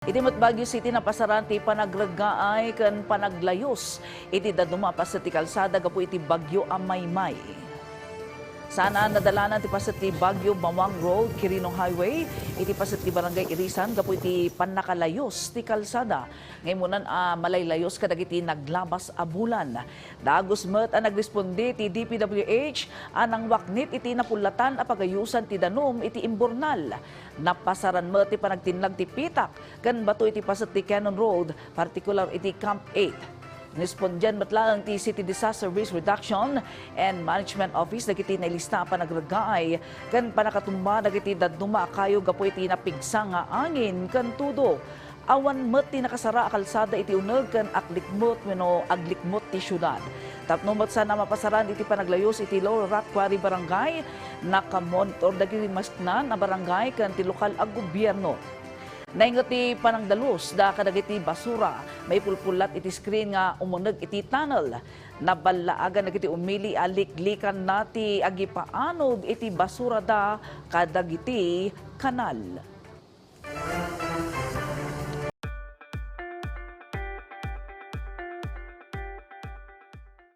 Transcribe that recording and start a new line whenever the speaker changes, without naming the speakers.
Iti Baguio City na pasaran ti panagragaay ken panaglayos. Iti daduma pa sa ti kalsada gapu iti Bagyo Amaymay. Sana nadalanan ti pasat ti Bagyo Bawang Road, Quirino Highway, iti pasat ti Barangay Irisan, gapu iti panakalayos ti kalsada. Ngayon malaylayos kadagiti naglabas a bulan. Dagos met ang nagresponde ti DPWH anang waknit iti napulatan a pagayusan ti danum iti imbornal. Napasaran met ti panagtinlag ti pitak, kan bato iti pasat ti Cannon Road, particular iti Camp 8. Nispondyan matlang ti City Disaster Risk Reduction and Management Office dagiti nailista panagragaay kan panakatumba dagiti daduma kayo gapu iti napigsa nga angin kan tudo. Awan met ti nakasara a kalsada iti uneg kan aklikmot wenno aglikmot ti syudad. Tapno met sana mapasaran iti panaglayos iti Lower Rock Quarry Barangay nakamonitor dagiti masnan a barangay kan ti lokal a gobyerno. Naingot ti panangdalus da kadagiti basura, may pulpulat iti screen nga umuneg iti tunnel. Nabalaagan nagiti umili aliklikan nati agipaanog iti basura da kadagiti kanal.